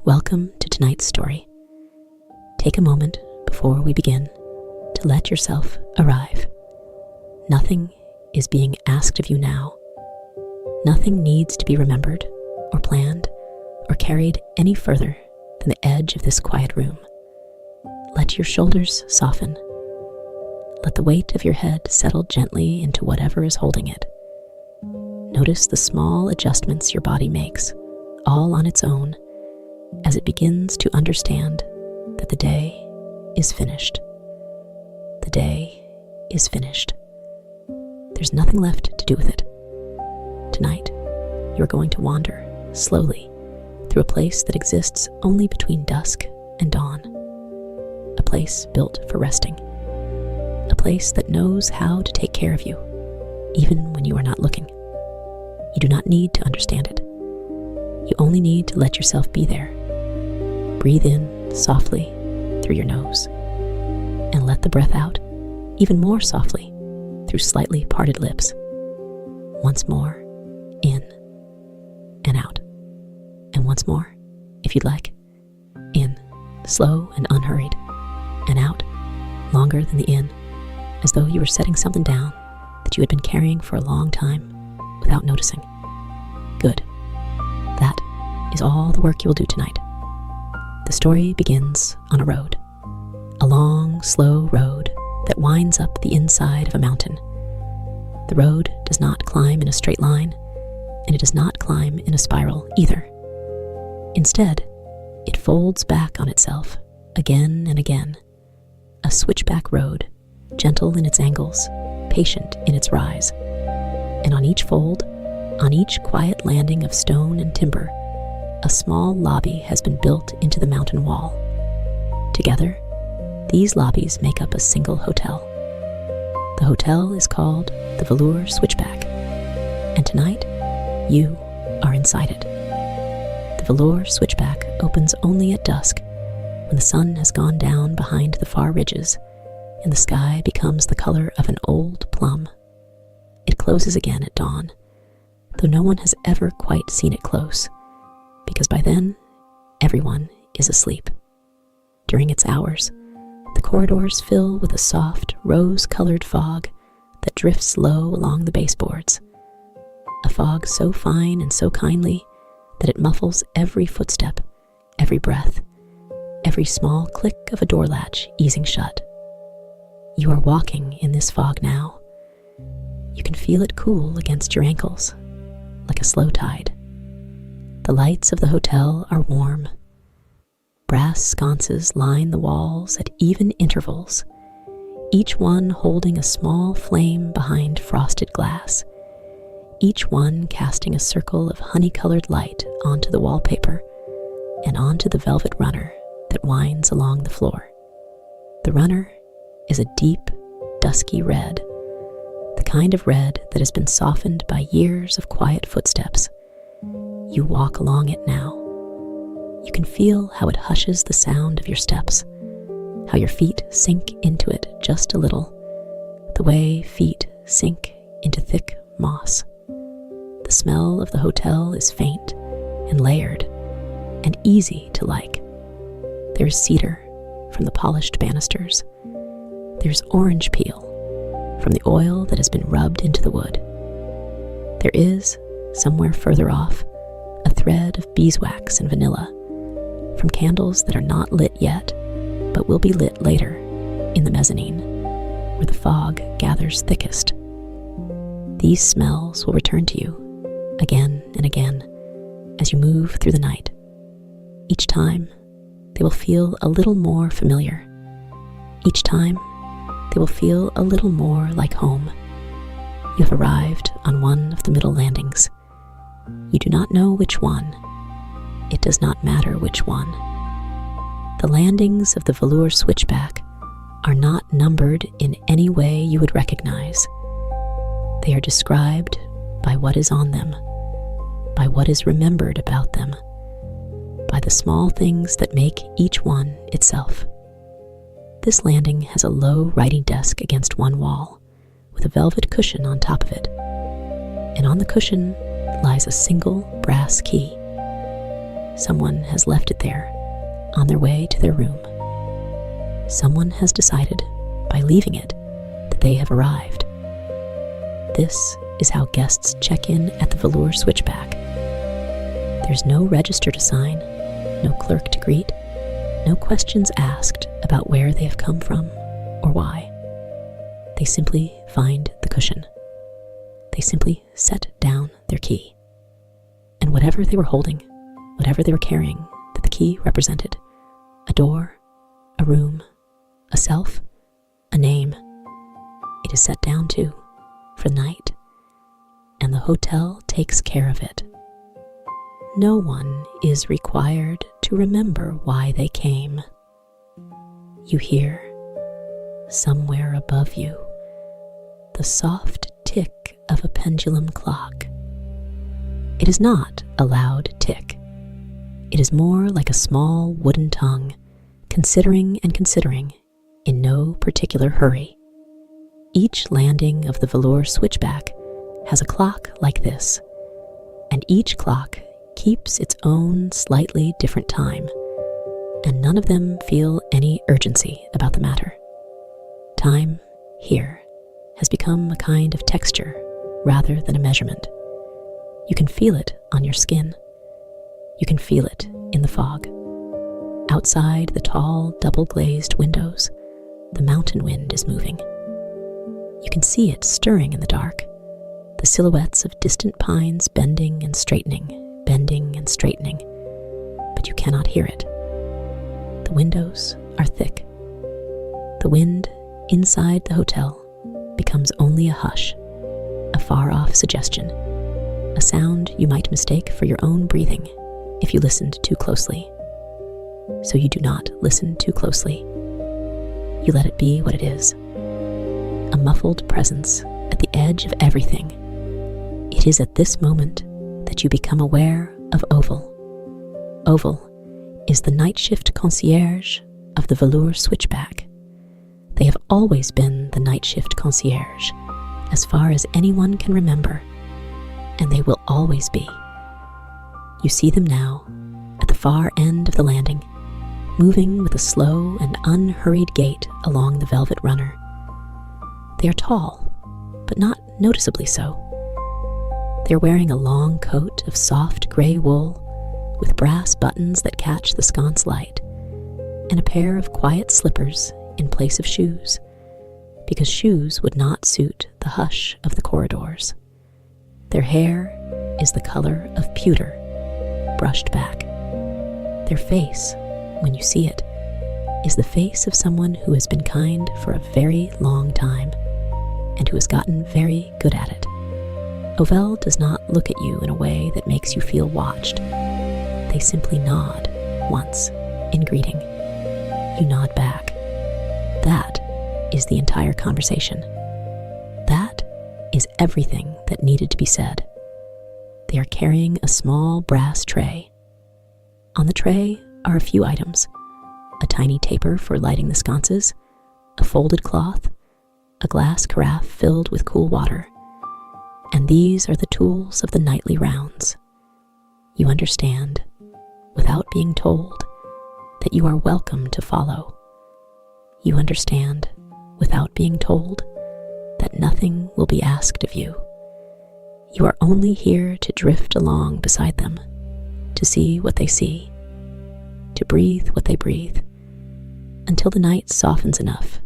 Welcome to tonight's story. Take a moment before we begin to let yourself arrive. Nothing is being asked of you now. Nothing needs to be remembered or planned or carried any further than the edge of this quiet room. Let your shoulders soften. Let the weight of your head settle gently into whatever is holding it. Notice the small adjustments your body makes, all on its own, as it begins to understand that the day is finished. The day is finished. There's nothing left to do with it. Tonight, you're going to wander slowly through a place that exists only between dusk and dawn. A place built for resting. A place that knows how to take care of you, even when you are not looking. You do not need to understand it. You only need to let yourself be there. Breathe in softly through your nose, and let the breath out even more softly through slightly parted lips. Once more, in and out. And once more, if you'd like, in, slow and unhurried, and out, longer than the in, as though you were setting something down that you had been carrying for a long time without noticing. Good. That is all the work you will do tonight. The story begins on a road. A long, slow road that winds up the inside of a mountain. The road does not climb in a straight line, and it does not climb in a spiral either. Instead, it folds back on itself again and again. A switchback road, gentle in its angles, patient in its rise. And on each fold, on each quiet landing of stone and timber, a small lobby has been built into the mountain wall. Together, these lobbies make up a single hotel. The hotel is called the Velour Switchback, and tonight, you are inside it. The Velour Switchback opens only at dusk, when the sun has gone down behind the far ridges, and the sky becomes the color of an old plum. It closes again at dawn, though no one has ever quite seen it close, because by then, everyone is asleep. During its hours, the corridors fill with a soft, rose-colored fog that drifts low along the baseboards. A fog so fine and so kindly that it muffles every footstep, every breath, every small click of a door latch easing shut. You are walking in this fog now. You can feel it cool against your ankles, like a slow tide. The lights of the hotel are warm. Brass sconces line the walls at even intervals, each one holding a small flame behind frosted glass, each one casting a circle of honey-colored light onto the wallpaper and onto the velvet runner that winds along the floor. The runner is a deep, dusky red, the kind of red that has been softened by years of quiet footsteps. You walk along it now. You can feel how it hushes the sound of your steps, how your feet sink into it just a little, the way feet sink into thick moss. The smell of the hotel is faint and layered and easy to like. There's cedar from the polished banisters. There's orange peel from the oil that has been rubbed into the wood. There is, somewhere further off, a thread of beeswax and vanilla from candles that are not lit yet, but will be lit later in the mezzanine, where the fog gathers thickest. These smells will return to you again and again as you move through the night. Each time, they will feel a little more familiar. Each time, they will feel a little more like home. You have arrived on one of the middle landings. You do not know which one. It does not matter which one. The landings of the Velour Switchback are not numbered in any way you would recognize. They are described by what is on them, by what is remembered about them, by the small things that make each one itself. This landing has a low writing desk against one wall, with a velvet cushion on top of it, and on the cushion lies a single brass key. someone has left it there on their way to their room. Someone has decided, by leaving it, that they have arrived. This is how guests check in at the Velour Switchback. There's no register to sign, no clerk to greet, no questions asked about where they have come from or why. They simply find the cushion. They simply set down their key. And whatever they were holding, whatever they were carrying that the key represented, a door, a room, a self, a name, it is set down too, for the night, and the hotel takes care of it. No one is required to remember why they came. You hear, somewhere above you, the soft tick of a pendulum clock. It is not a loud tick. It is more like a small wooden tongue, considering and considering, in no particular hurry. Each landing of the Velour Switchback has a clock like this, and each clock keeps its own slightly different time, and none of them feel any urgency about the matter. Time, here, has become a kind of texture rather than a measurement. You can feel it on your skin. You can feel it in the fog. Outside the tall, double-glazed windows, the mountain wind is moving. You can see it stirring in the dark, the silhouettes of distant pines bending and straightening, but you cannot hear it. The windows are thick. The wind inside the hotel becomes only a hush, a far-off suggestion, a sound you might mistake for your own breathing if you listened too closely. So you do not listen too closely. You let it be what it is, a muffled presence at the edge of everything. It is at this moment that you become aware of Ovell. Ovell is the Nightshift concierge of the Velour Switchback. They have always been the Nightshift concierge, as far as anyone can remember, and they will always be. You see them now, at the far end of the landing, moving with a slow and unhurried gait along the velvet runner. They are tall, but not noticeably so. They're wearing a long coat of soft gray wool with brass buttons that catch the sconce light, and a pair of quiet slippers in place of shoes, because shoes would not suit the hush of the corridors. Their hair is the color of pewter, brushed back. Their face, when you see it, is the face of someone who has been kind for a very long time and who has gotten very good at it. Ovell does not look at you in a way that makes you feel watched. They simply nod once in greeting. You nod back. That is the entire conversation. That is everything that needed to be said. They are carrying a small brass tray. On the tray are a few items: a tiny taper for lighting the sconces, a folded cloth, a glass carafe filled with cool water. And these are the tools of the nightly rounds. You understand, without being told, that you are welcome to follow. You understand, without being told, that nothing will be asked of you. You are only here to drift along beside them, to see what they see, to breathe what they breathe, until the night softens enough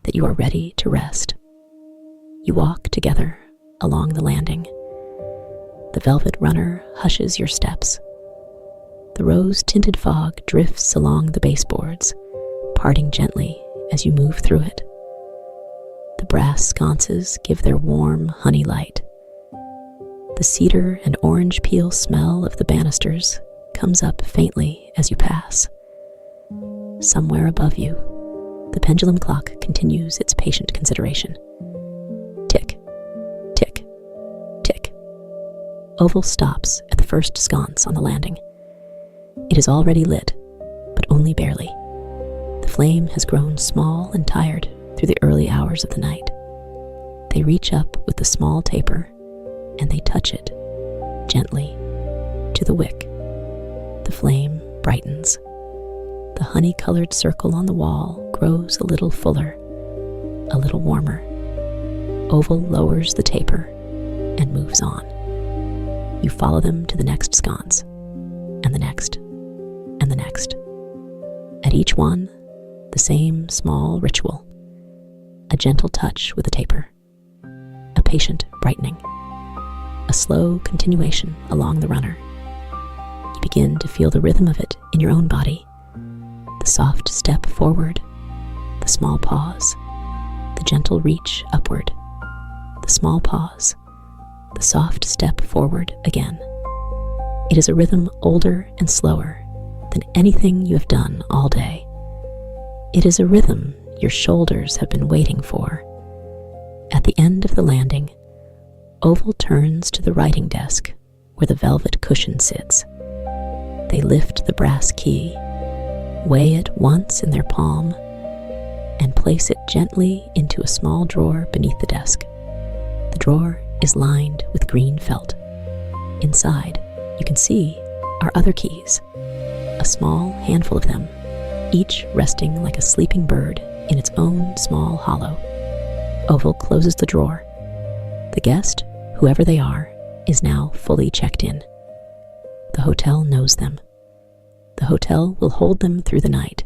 that you are ready to rest. You walk together along the landing. The velvet runner hushes your steps. The rose-tinted fog drifts along the baseboards, parting gently as you move through it. The brass sconces give their warm honey light. The cedar and orange peel smell of the banisters comes up faintly as you pass. Somewhere above you, the pendulum clock continues its patient consideration. Tick, tick, tick. Ovell stops at the first sconce on the landing. It is already lit, but only barely. The flame has grown small and tired through the early hours of the night. They reach up with the small taper, and they touch it, gently, to the wick. The flame brightens. The honey-colored circle on the wall grows a little fuller, a little warmer. Ovell lowers the taper and moves on. You follow them to the next sconce, and the next, and the next. At each one, the same small ritual. A gentle touch with the taper. A patient brightening. A slow continuation along the runner. You begin to feel the rhythm of it in your own body. The soft step forward, the small pause, the gentle reach upward, the small pause, the soft step forward again. It is a rhythm older and slower than anything you have done all day. It is a rhythm your shoulders have been waiting for. At the end of the landing, Ovell turns to the writing desk where the velvet cushion sits. They lift the brass key, weigh it once in their palm, and place it gently into a small drawer beneath the desk. The drawer is lined with green felt. Inside, you can see are other keys, a small handful of them, each resting like a sleeping bird in its own small hollow. Ovell closes the drawer. The guest, whoever they are, is now fully checked in. The hotel knows them. The hotel will hold them through the night.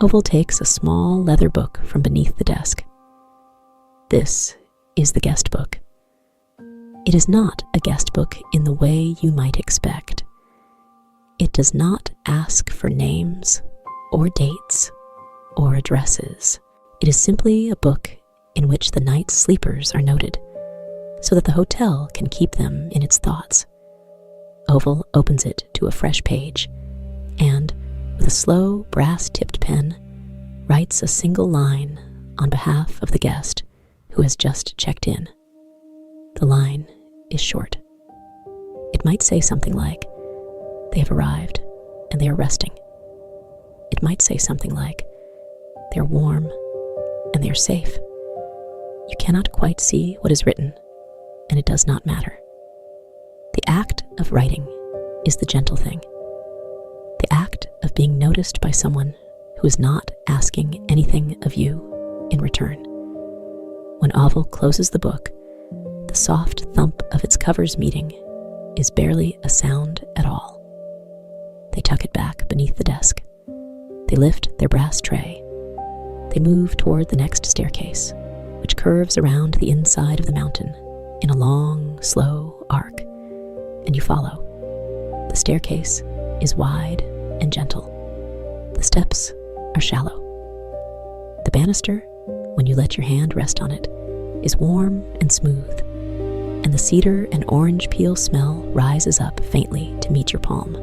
Ovell takes a small leather book from beneath the desk. This is the guest book. It is not a guest book in the way you might expect. It does not ask for names or dates or addresses. It is simply a book in which the night's sleepers are noted, so that the hotel can keep them in its thoughts. Ovell opens it to a fresh page, and, with a slow, brass-tipped pen, writes a single line on behalf of the guest who has just checked in. The line is short. It might say something like, "They have arrived, and they are resting." It might say something like, "They are warm, and they are safe." You cannot quite see what is written, and it does not matter. The act of writing is the gentle thing. The act of being noticed by someone who is not asking anything of you in return. When Ovell closes the book, the soft thump of its covers meeting is barely a sound at all. They tuck it back beneath the desk. They lift their brass tray. They move toward the next staircase, which curves around the inside of the mountain in a long, slow arc, and you follow. The staircase is wide and gentle. The steps are shallow. The banister, when you let your hand rest on it, is warm and smooth, and the cedar and orange peel smell rises up faintly to meet your palm.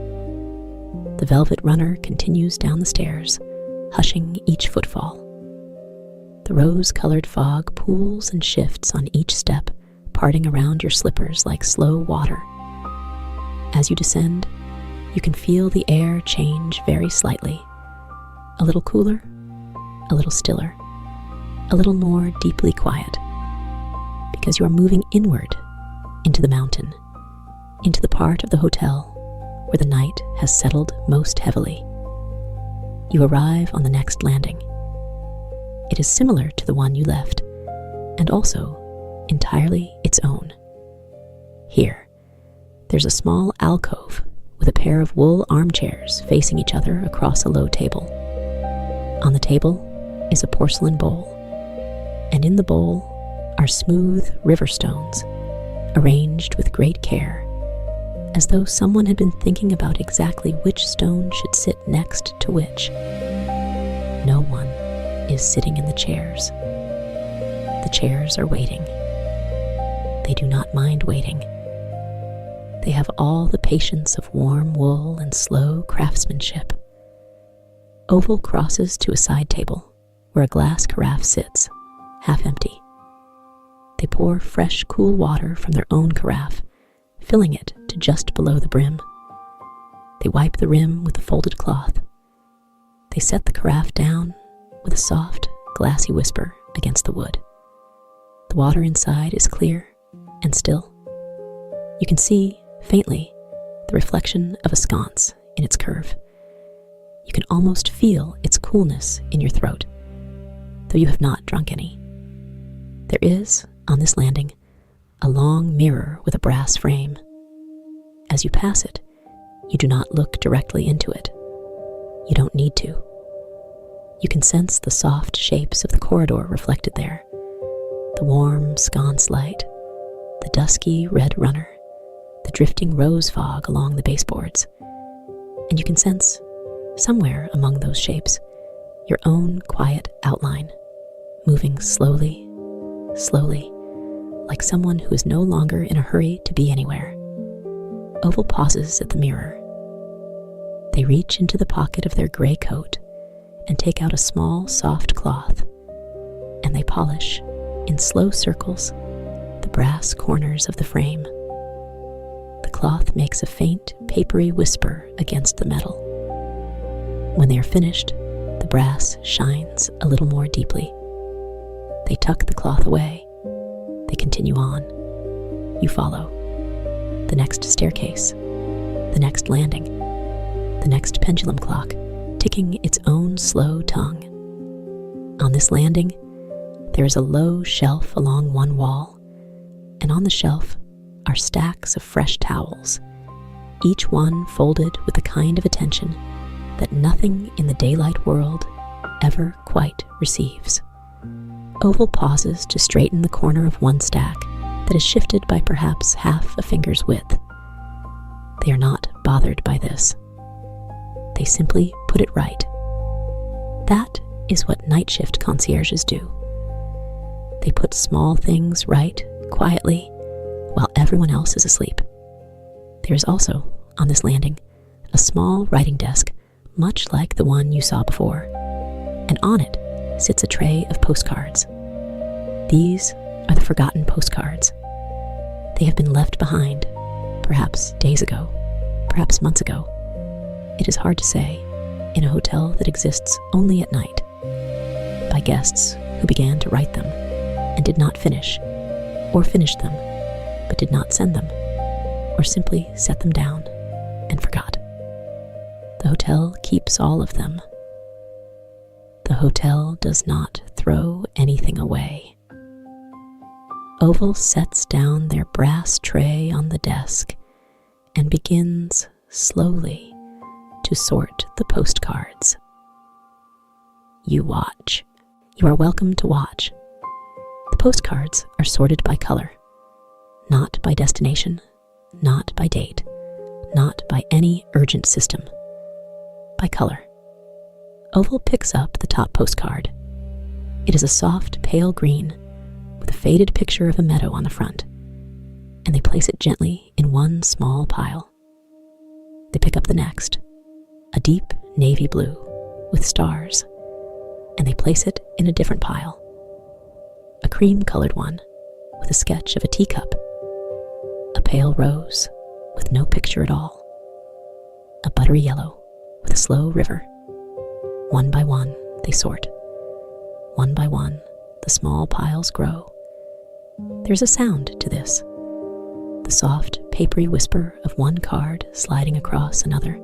The velvet runner continues down the stairs, hushing each footfall. The rose-colored fog pools and shifts on each step, parting around your slippers like slow water. As you descend, you can feel the air change very slightly. A little cooler, a little stiller, a little more deeply quiet, because you are moving inward into the mountain, into the part of the hotel where the night has settled most heavily. You arrive on the next landing. It is similar to the one you left, and also entirely its own. Here, there's a small alcove with a pair of wool armchairs facing each other across a low table. On the table is a porcelain bowl, and in the bowl are smooth river stones, arranged with great care, as though someone had been thinking about exactly which stone should sit next to which. No one is sitting in the chairs. The chairs are waiting. They do not mind waiting. They have all the patience of warm wool and slow craftsmanship. Ovell crosses to a side table where a glass carafe sits, half empty. They pour fresh, cool water from their own carafe, filling it to just below the brim. They wipe the rim with a folded cloth. They set the carafe down with a soft, glassy whisper against the wood. The water inside is clear and still. You can see, faintly, the reflection of a sconce in its curve. You can almost feel its coolness in your throat, though you have not drunk any. There is, on this landing, a long mirror with a brass frame. As you pass it, you do not look directly into it. You don't need to. You can sense the soft shapes of the corridor reflected there, the warm sconce light, the dusky red runner, the drifting rose fog along the baseboards, and you can sense, somewhere among those shapes, your own quiet outline, moving slowly, slowly, like someone who is no longer in a hurry to be anywhere. Ovell pauses at the mirror. They reach into the pocket of their gray coat and take out a small, soft cloth, and they polish, in slow circles, the brass corners of the frame. The cloth makes a faint, papery whisper against the metal. When they are finished, the brass shines a little more deeply. They tuck the cloth away. They continue on. You follow. The next staircase, the next landing, the next pendulum clock, ticking its own slow tongue. On this landing, there is a low shelf along one wall, and on the shelf are stacks of fresh towels, each one folded with the kind of attention that nothing in the daylight world ever quite receives. Ovell pauses to straighten the corner of one stack that is shifted by perhaps half a finger's width. They are not bothered by this. They simply put it right. That is what Nightshift concierges do. They put small things right, quietly, while everyone else is asleep. There is also, on this landing, a small writing desk, much like the one you saw before, and on it sits a tray of postcards. These are the forgotten postcards. They have been left behind, perhaps days ago, perhaps months ago. It is hard to say, in a hotel that exists only at night, by guests who began to write them and did not finish, or finished them but did not send them, or simply set them down and forgot. The hotel keeps all of them. The hotel does not throw anything away. Ovell sets down their brass tray on the desk and begins slowly to sort the postcards. You watch. You are welcome to watch. The postcards are sorted by color, not by destination, not by date, not by any urgent system, by color. Ovell picks up the top postcard. It is a soft, pale green with a faded picture of a meadow on the front, and they place it gently in one small pile. They pick up the next, a deep navy blue with stars, and they place it in a different pile. A cream-colored one with a sketch of a teacup, a pale rose with no picture at all, a buttery yellow with a slow river. One by one, they sort. One by one, the small piles grow. There's a sound to this. The soft, papery whisper of one card sliding across another,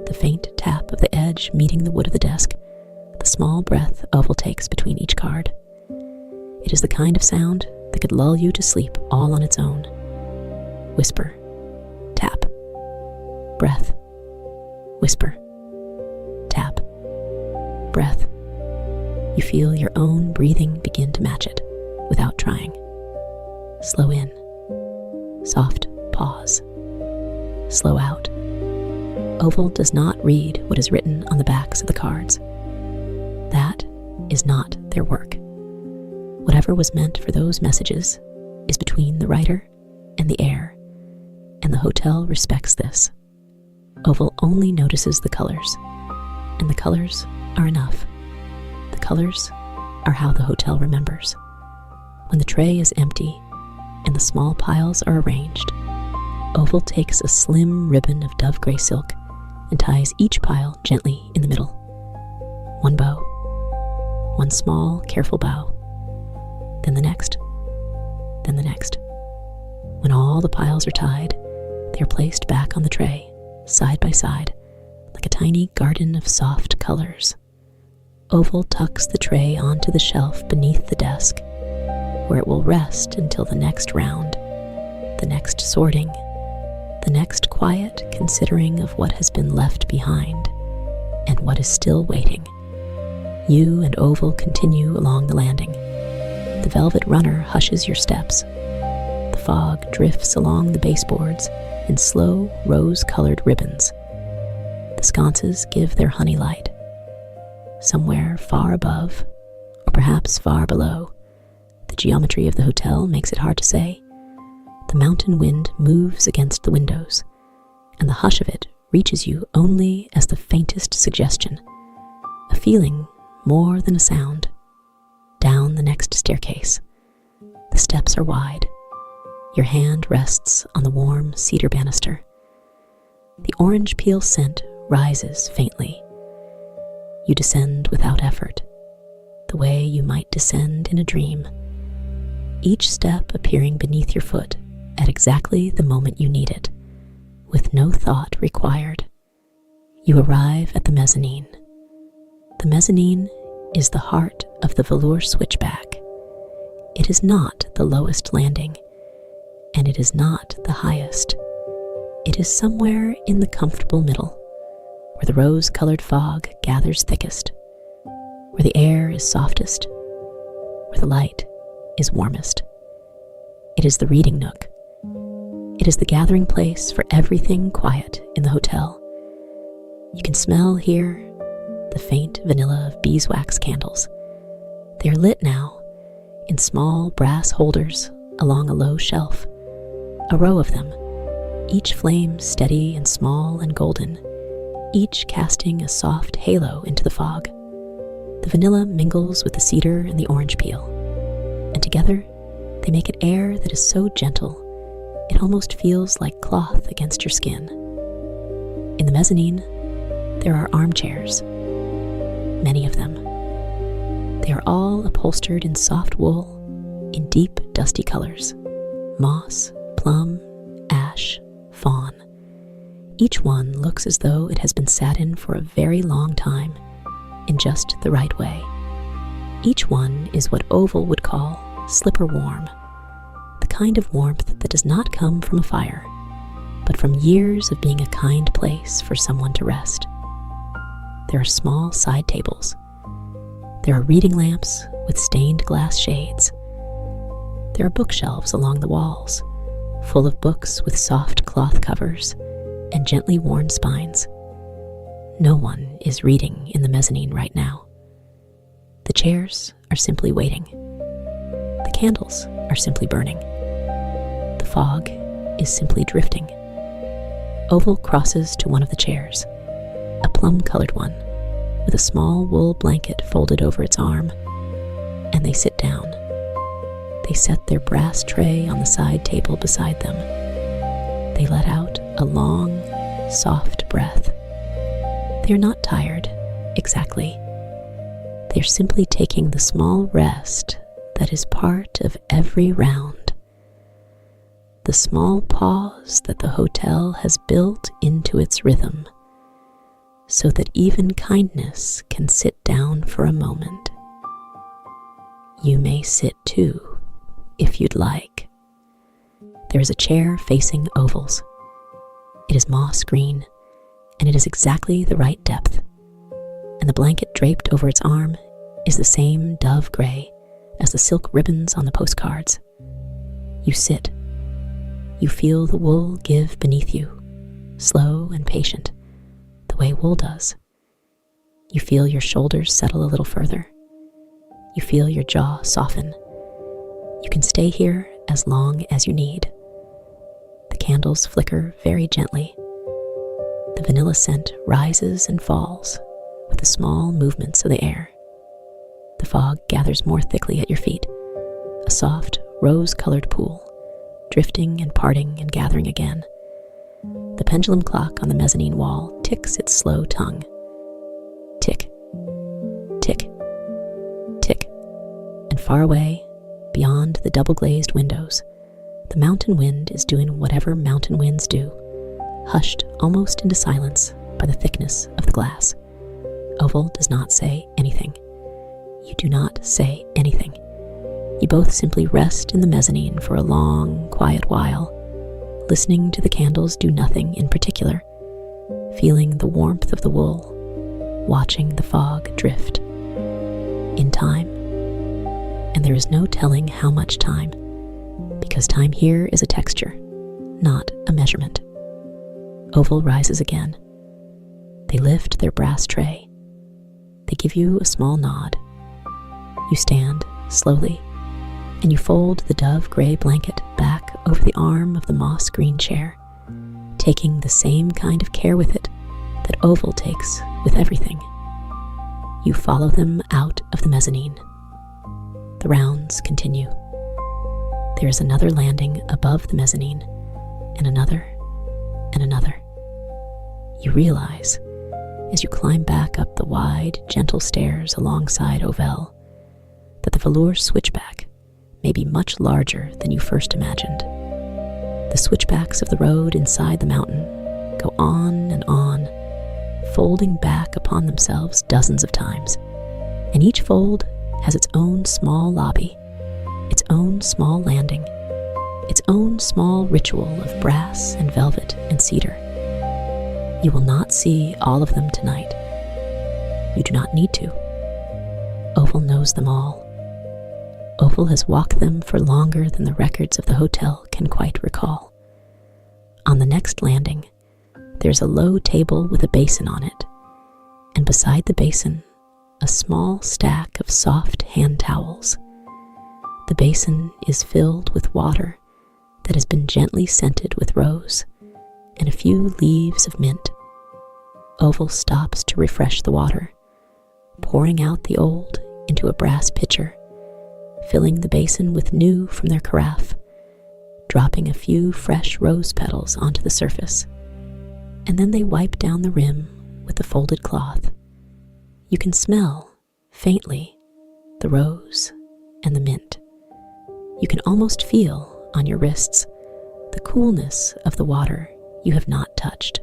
the faint tap of the edge meeting the wood of the desk, the small breath Ovell takes between each card. It is the kind of sound that could lull you to sleep all on its own. Whisper, tap, breath, whisper, tap, breath. You feel your own breathing begin to match it without trying. Slow in, soft pause, slow out. Ovell does not read what is written on the backs of the cards. That is not their work. Whatever was meant for those messages is between the writer and the air, and the hotel respects this. Ovell only notices the colors, and the colors are enough. The colors are how the hotel remembers. When the tray is empty and the small piles are arranged, Ovell takes a slim ribbon of dove gray silk and ties each pile gently in the middle. One bow, one small, careful bow, then the next, then the next. When all the piles are tied, They are placed back on the tray, side by side, like a tiny garden of soft colors. Ovell tucks the tray onto the shelf beneath the desk, where it will rest until the next round, the next sorting, the next quiet considering of what has been left behind and what is still waiting. You and Ovell continue along the landing. The velvet runner hushes your steps. The fog drifts along the baseboards in slow, rose-colored ribbons. The sconces give their honey light. Somewhere far above, or perhaps far below, the geometry of the hotel makes it hard to say. The mountain wind moves against the windows, and the hush of it reaches you only as the faintest suggestion, a feeling more than a sound. Down the next staircase. The steps are wide. Your hand rests on the warm cedar banister. The orange peel scent rises faintly. You descend without effort, the way you might descend in a dream, each step appearing beneath your foot at exactly the moment you need it, with no thought required. You arrive at the mezzanine. The mezzanine is the heart of the Velour Switchback. It is not the lowest landing, and it is not the highest. It is somewhere in the comfortable middle, where the rose-colored fog gathers thickest, where the air is softest, where the light is warmest. It is the reading nook. It is the gathering place for everything quiet in the hotel. You can smell here the faint vanilla of beeswax candles. They are lit now in small brass holders along a low shelf, a row of them, each flame steady and small and golden, each casting a soft halo into the fog. The vanilla mingles with the cedar and the orange peel, and together they make an air that is so gentle it almost feels like cloth against your skin. In the mezzanine, there are armchairs, many of them. They are all upholstered in soft wool, in deep, dusty colors: moss, plum, ash, fawn. Each one looks as though it has been sat in for a very long time, in just the right way. Each one is what Ovell would call slipper warm, the kind of warmth that does not come from a fire, but from years of being a kind place for someone to rest. There are small side tables. There are reading lamps with stained glass shades. There are bookshelves along the walls, full of books with soft cloth covers and gently worn spines. No one is reading in the mezzanine right now. The chairs are simply waiting. The candles are simply burning. The fog is simply drifting. Ovell crosses to one of the chairs, a plum-colored one, with a small wool blanket folded over its arm, and they sit down. They set their brass tray on the side table beside them. They let out a long, soft breath. They are not tired, exactly. They are simply taking the small rest that is part of every round. The small pause that the hotel has built into its rhythm, so that even kindness can sit down for a moment. You may sit too, if you'd like. There is a chair facing Ovell's. It is moss green, and it is exactly the right depth, and the blanket draped over its arm is the same dove gray as the silk ribbons on the postcards. You sit. You feel the wool give beneath you, slow and patient, the way wool does. You feel your shoulders settle a little further. You feel your jaw soften. You can stay here as long as you need. The candles flicker very gently. The vanilla scent rises and falls with the small movements of the air. The fog gathers more thickly at your feet, a soft, rose-colored pool, drifting and parting and gathering again. The pendulum clock on the mezzanine wall ticks its slow tongue. Tick, tick, tick, and far away, beyond the double-glazed windows, the mountain wind is doing whatever mountain winds do, hushed almost into silence by the thickness of the glass. Ovell does not say anything. You do not say anything. You both simply rest in the mezzanine for a long, quiet while, listening to the candles do nothing in particular, feeling the warmth of the wool, watching the fog drift. In time, and there is no telling how much time, because time here is a texture, not a measurement. Ovell rises again. They lift their brass tray. They give you a small nod. You stand slowly, and you fold the dove-gray blanket back over the arm of the moss-green chair, taking the same kind of care with it that Ovell takes with everything. You follow them out of the mezzanine. The rounds continue. There is another landing above the mezzanine, and another, and another. You realize, as you climb back up the wide, gentle stairs alongside Ovell, that the Velour Switchback may be much larger than you first imagined. The switchbacks of the road inside the mountain go on and on, folding back upon themselves dozens of times, and each fold has its own small lobby, its own small landing, its own small ritual of brass and velvet and cedar. You will not see all of them tonight. You do not need to. Ovell knows them all. Ovell has walked them for longer than the records of the hotel can quite recall. On the next landing, there's a low table with a basin on it, and beside the basin, a small stack of soft hand towels. The basin is filled with water that has been gently scented with rose and a few leaves of mint. Ovell stops to refresh the water, pouring out the old into a brass pitcher, filling the basin with new from their carafe, dropping a few fresh rose petals onto the surface, and then they wipe down the rim with the folded cloth. You can smell, faintly, the rose and the mint. You can almost feel, on your wrists, the coolness of the water you have not touched.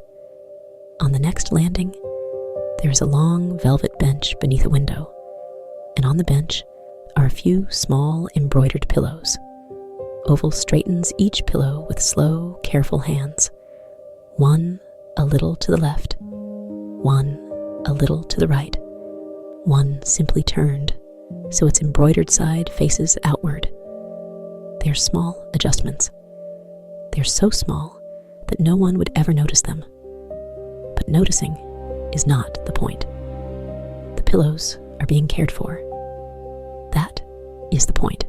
On the next landing, there is a long velvet bench beneath a window, and on the bench are a few small embroidered pillows. Ovell straightens each pillow with slow, careful hands, one a little to the left, one a little to the right, one simply turned so its embroidered side faces outward. They are small adjustments. They are so small that no one would ever notice them. But noticing is not the point. The pillows are being cared for. That is the point.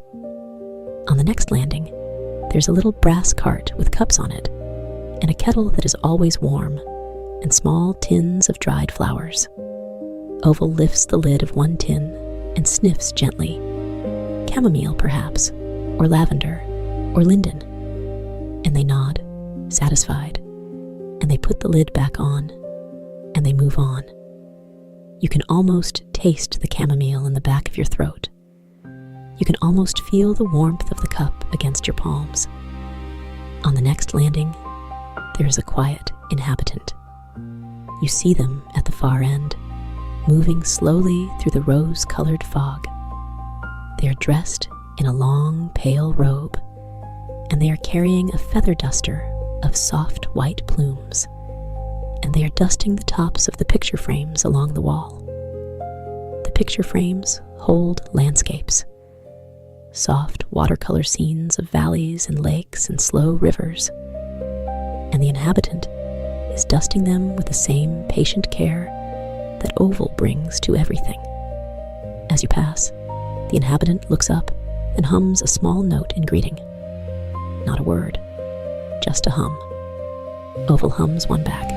On the next landing, there's a little brass cart with cups on it, and a kettle that is always warm, and small tins of dried flowers. Ovell lifts the lid of one tin and sniffs gently. Chamomile, perhaps, or lavender, or linden. And they nod, satisfied, and they put the lid back on, and they move on. You can almost taste the chamomile in the back of your throat. You can almost feel the warmth of the cup against your palms. On the next landing, there is a quiet inhabitant. You see them at the far end, moving slowly through the rose-colored fog. They are dressed in a long, pale robe, and they are carrying a feather duster of soft white plumes, and they are dusting the tops of the picture frames along the wall. The picture frames hold landscapes, soft watercolor scenes of valleys and lakes and slow rivers, and the inhabitant is dusting them with the same patient care that Ovell brings to everything. As you pass, the inhabitant looks up and hums a small note in greeting. Not a word, just a hum. Ovell hums one back.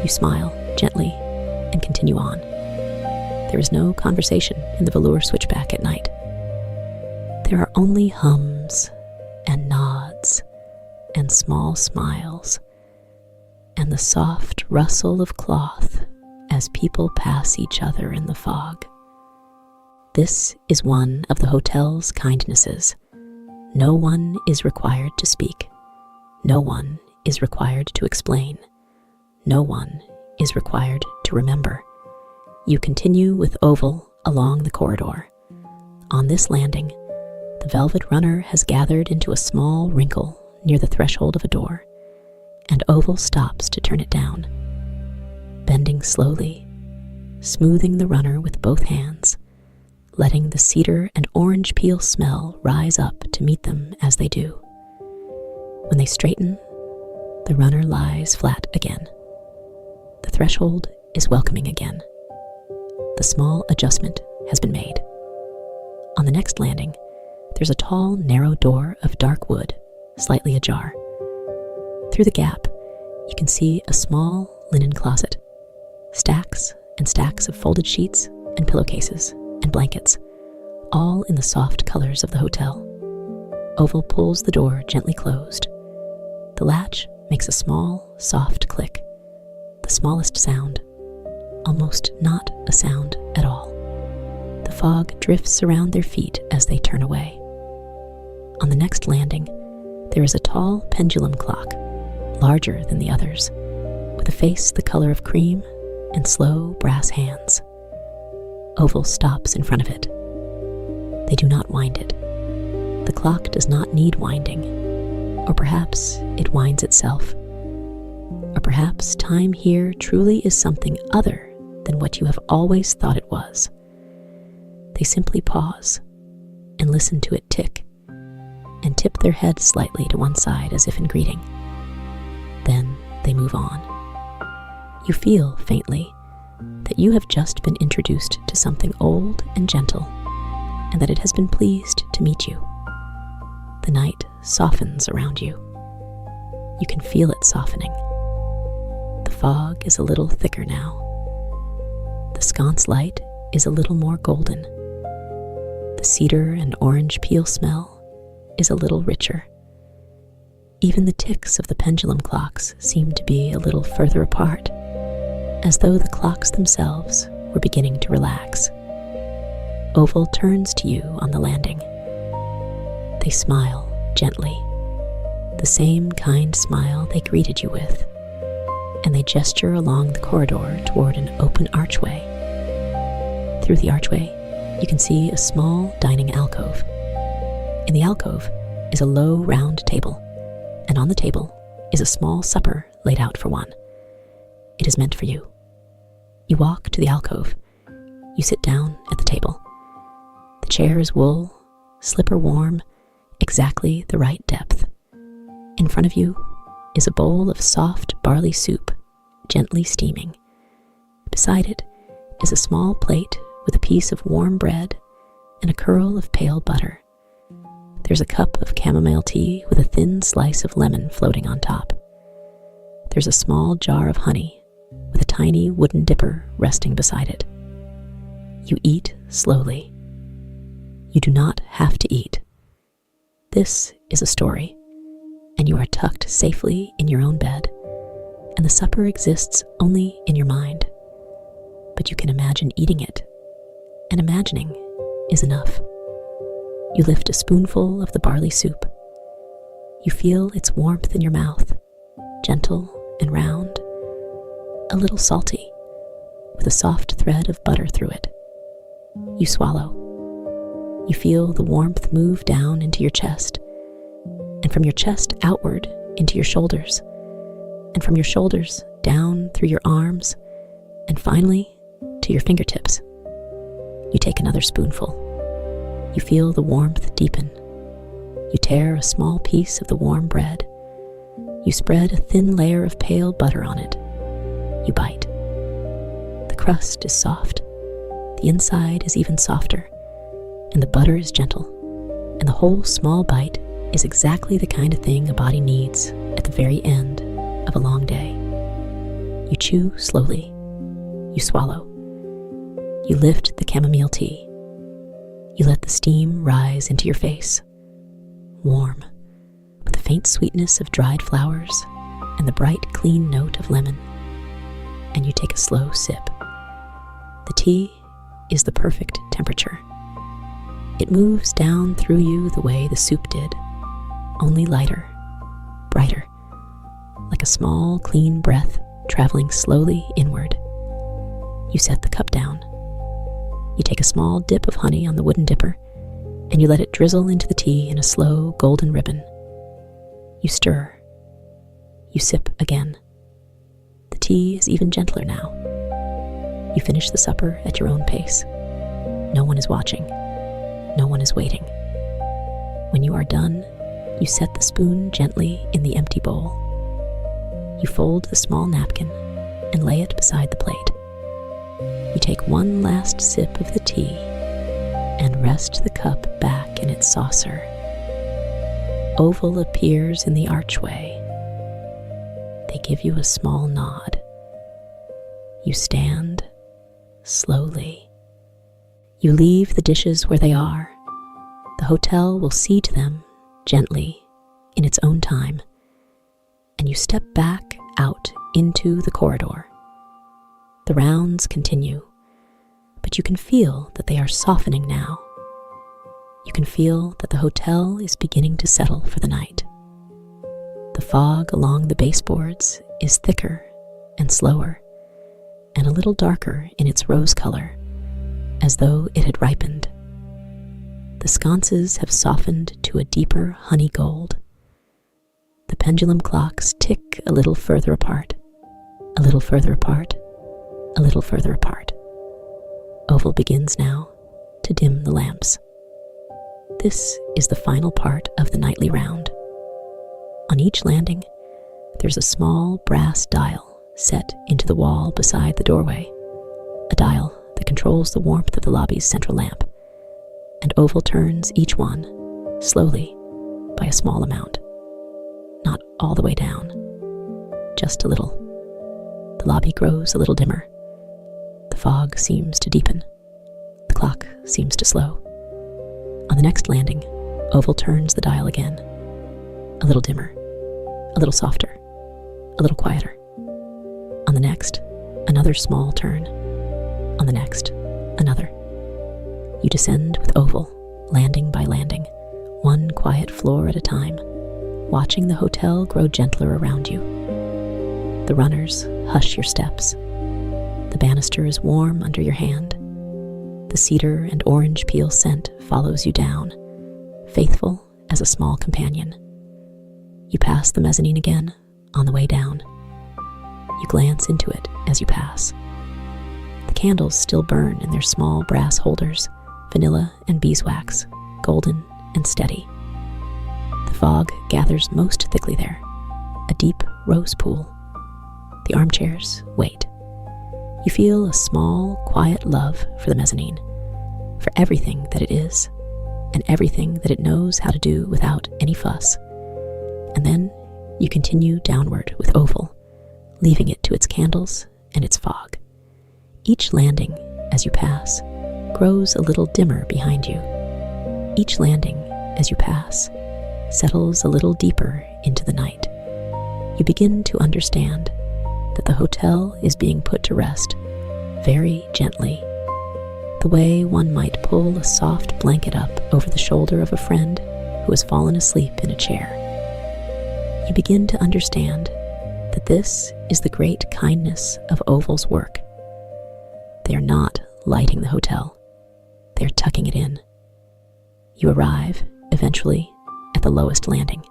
You smile gently and continue on. There is no conversation in the Velour Switchback at night. There are only hums and nods and small smiles and the soft rustle of cloth as people pass each other in the fog. This is one of the hotel's kindnesses. No one is required to speak. No one is required to explain. No one is required to remember. You continue with Ovell along the corridor. On this landing, the velvet runner has gathered into a small wrinkle near the threshold of a door, and Ovell stops to turn it down. Bending slowly, smoothing the runner with both hands, letting the cedar and orange peel smell rise up to meet them as they do. When they straighten, the runner lies flat again. The threshold is welcoming again. The small adjustment has been made. On the next landing, there's a tall, narrow door of dark wood, slightly ajar. Through the gap, you can see a small linen closet, stacks and stacks of folded sheets and pillowcases and blankets, all in the soft colors of the hotel. Ovell pulls the door gently closed. The latch makes a small, soft click, the smallest sound, almost not a sound at all. The fog drifts around their feet as they turn away. On the next landing, there is a tall pendulum clock, larger than the others, with a face the color of cream and slow brass hands. Ovell stops in front of it. They do not wind it. The clock does not need winding, or perhaps it winds itself. Or perhaps time here truly is something other than what you have always thought it was. They simply pause and listen to it tick, and tip their head slightly to one side as if in greeting. Then they move on. You feel, faintly, that you have just been introduced to something old and gentle, and that it has been pleased to meet you. The night softens around you. You can feel it softening. The fog is a little thicker now. The sconce light is a little more golden. The cedar and orange peel smell is a little richer. Even the ticks of the pendulum clocks seem to be a little further apart, as though the clocks themselves were beginning to relax. Ovell turns to you on the landing. They smile gently, the same kind smile they greeted you with, and they gesture along the corridor toward an open archway. Through the archway, you can see a small dining alcove. In the alcove is a low round table, and on the table is a small supper laid out for one. It is meant for you. You walk to the alcove. You sit down at the table. The chair is wool, slipper warm, exactly the right depth. In front of you is a bowl of soft barley soup, gently steaming. Beside it is a small plate with a piece of warm bread and a curl of pale butter. There's a cup of chamomile tea with a thin slice of lemon floating on top. There's a small jar of honey with a tiny wooden dipper resting beside it. You eat slowly. You do not have to eat. This is a story, and you are tucked safely in your own bed, and the supper exists only in your mind. But you can imagine eating it, and imagining is enough. You lift a spoonful of the barley soup. You feel its warmth in your mouth, gentle and round, a little salty, with a soft thread of butter through it. You swallow. You feel the warmth move down into your chest, and from your chest outward into your shoulders, and from your shoulders down through your arms, and finally to your fingertips. You take another spoonful. You feel the warmth deepen. You tear a small piece of the warm bread. You spread a thin layer of pale butter on it. You bite. The crust is soft. The inside is even softer, and the butter is gentle, and the whole small bite is exactly the kind of thing a body needs at the very end of a long day. You chew slowly. You swallow. You lift the chamomile tea. You let the steam rise into your face, warm, with the faint sweetness of dried flowers and the bright, clean note of lemon, and you take a slow sip. The tea is the perfect temperature. It moves down through you the way the soup did, only lighter, brighter, like a small, clean breath traveling slowly inward. You set the cup down. You take a small dip of honey on the wooden dipper, and you let it drizzle into the tea in a slow, golden ribbon. You stir. You sip again. The tea is even gentler now. You finish the supper at your own pace. No one is watching. No one is waiting. When you are done, you set the spoon gently in the empty bowl. You fold the small napkin and lay it beside the plate. You take one last sip of the tea and rest the cup back in its saucer. Ovell appears in the archway. They give you a small nod. You stand slowly. You leave the dishes where they are. The hotel will see to them gently in its own time, and you step back out into the corridor. The rounds continue, but you can feel that they are softening now. You can feel that the hotel is beginning to settle for the night. The fog along the baseboards is thicker and slower, and a little darker in its rose color, as though it had ripened. The sconces have softened to a deeper honey gold. The pendulum clocks tick a little further apart, a little further apart, a little further apart. Ovell begins now to dim the lamps. This is the final part of the nightly round. On each landing, there's a small brass dial set into the wall beside the doorway, a dial that controls the warmth of the lobby's central lamp, and Ovell turns each one, slowly, by a small amount. Not all the way down, just a little. The lobby grows a little dimmer. The fog seems to deepen. The clock seems to slow. On the next landing, Ovell turns the dial again. A little dimmer, a little softer, a little quieter. On the next, another small turn. On the next, another. You descend with Ovell, landing by landing, one quiet floor at a time, watching the hotel grow gentler around you. The runners hush your steps. The banister is warm under your hand. The cedar and orange peel scent follows you down, faithful as a small companion. You pass the mezzanine again on the way down. You glance into it as you pass. The candles still burn in their small brass holders, vanilla and beeswax, golden and steady. The fog gathers most thickly there, a deep rose pool. The armchairs wait. You feel a small, quiet love for the mezzanine, for everything that it is, and everything that it knows how to do without any fuss. And then you continue downward with Ovell, leaving it to its candles and its fog. Each landing, as you pass, grows a little dimmer behind you. Each landing, as you pass, settles a little deeper into the night. You begin to understand that the hotel is being put to rest very gently, the way one might pull a soft blanket up over the shoulder of a friend who has fallen asleep in a chair. You begin to understand that this is the great kindness of Ovell's work. They are not lighting the hotel. They are tucking it in. You arrive, eventually, at the lowest landing.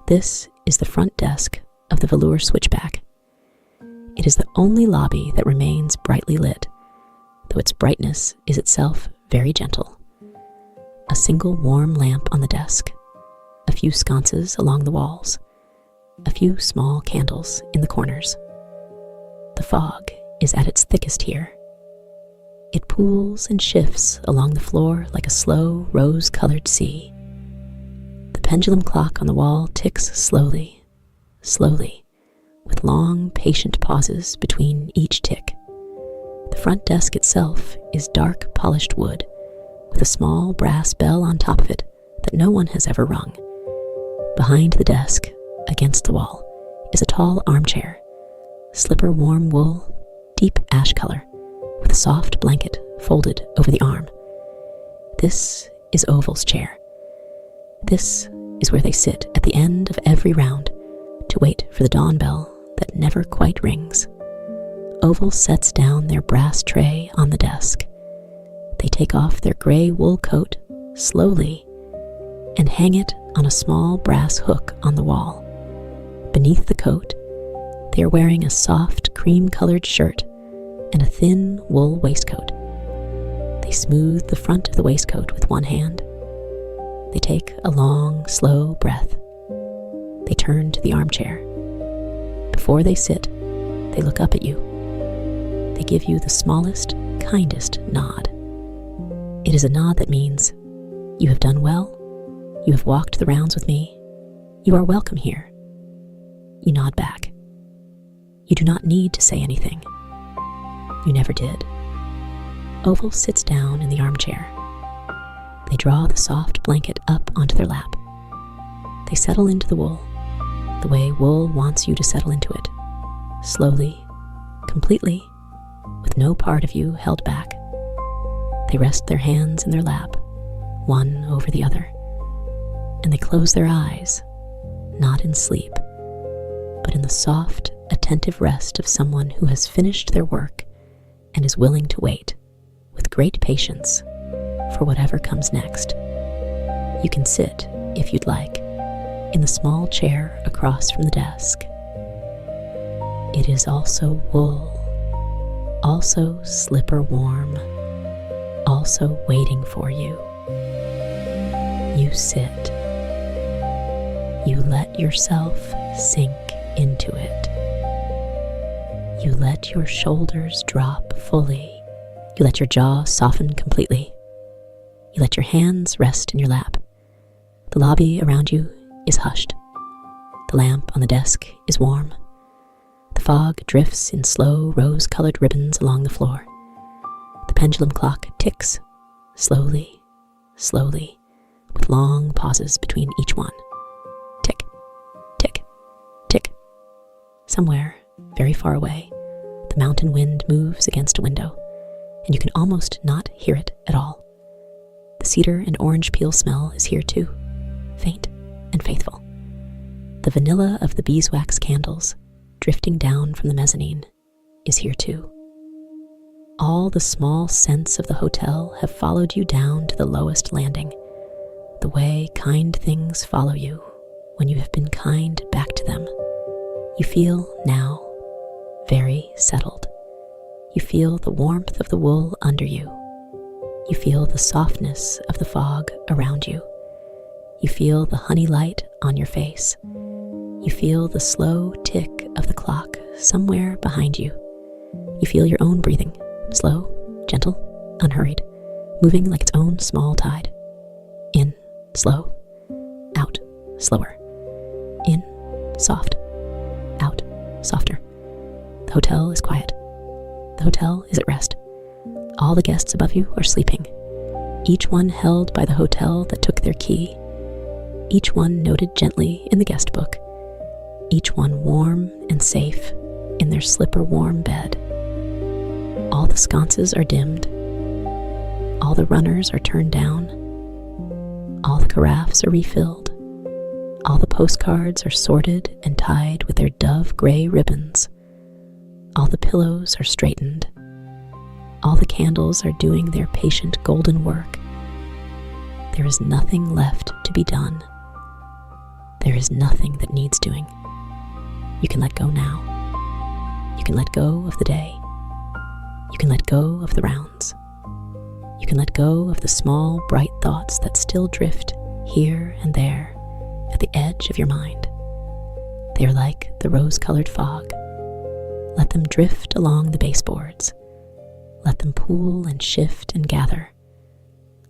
This is the front desk of the Velour Switchback. It is the only lobby that remains brightly lit, though its brightness is itself very gentle. A single warm lamp on the desk, a few sconces along the walls, a few small candles in the corners. The fog is at its thickest here. It pools and shifts along the floor like a slow, rose-colored sea. The pendulum clock on the wall ticks slowly, slowly, with long, patient pauses between each tick. The front desk itself is dark, polished wood, with a small brass bell on top of it that no one has ever rung. Behind the desk, against the wall, is a tall armchair, slipper warm wool, deep ash color, with a soft blanket folded over the arm. This is Ovell's chair. This is where they sit at the end of every round, to wait for the dawn bell that never quite rings. Ovell sets down their brass tray on the desk. They take off their gray wool coat slowly and hang it on a small brass hook on the wall. Beneath the coat, they are wearing a soft cream-colored shirt and a thin wool waistcoat. They smooth the front of the waistcoat with one hand. They take a long, slow breath. They turn to the armchair. Before they sit, they look up at you. They give you the smallest, kindest nod. It is a nod that means, "You have done well. You have walked the rounds with me. You are welcome here." You nod back. You do not need to say anything. You never did. Ovell sits down in the armchair. They draw the soft blanket up onto their lap. They settle into the wool, the way wool wants you to settle into it, slowly, completely, with no part of you held back. They rest their hands in their lap, one over the other, and they close their eyes, not in sleep, but in the soft, attentive rest of someone who has finished their work and is willing to wait, with great patience, for whatever comes next. You can sit, if you'd like, in the small chair across from the desk. It is also wool, also slipper warm, also waiting for you. You sit. You let yourself sink into it. You let your shoulders drop fully. You let your jaw soften completely. You let your hands rest in your lap. The lobby around you is hushed. The lamp on the desk is warm. The fog drifts in slow rose-colored ribbons along the floor. The pendulum clock ticks, slowly, slowly, with long pauses between each one. Tick, tick, tick. Somewhere, very far away, the mountain wind moves against a window, and you can almost not hear it at all. The cedar and orange peel smell is here too, faint and faithful. The vanilla of the beeswax candles, drifting down from the mezzanine, is here too. All the small scents of the hotel have followed you down to the lowest landing, the way kind things follow you when you have been kind back to them. You feel now very settled. You feel the warmth of the wool under you. You feel the softness of the fog around you. You feel the honey light on your face. You feel the slow tick of the clock somewhere behind you. You feel your own breathing, slow, gentle, unhurried, moving like its own small tide. In, slow, out, slower. In, soft, out, softer. The hotel is quiet. The hotel is at rest. All the guests above you are sleeping, each one held by the hotel that took their key, each one noted gently in the guest book, each one warm and safe in their slipper-warm bed. All the sconces are dimmed. All the runners are turned down. All the carafes are refilled. All the postcards are sorted and tied with their dove-gray ribbons. All the pillows are straightened. All the candles are doing their patient golden work. There is nothing left to be done. There is nothing that needs doing. You can let go now. You can let go of the day. You can let go of the rounds. You can let go of the small, bright thoughts that still drift here and there at the edge of your mind. They are like the rose-colored fog. Let them drift along the baseboards. Let them pool and shift and gather.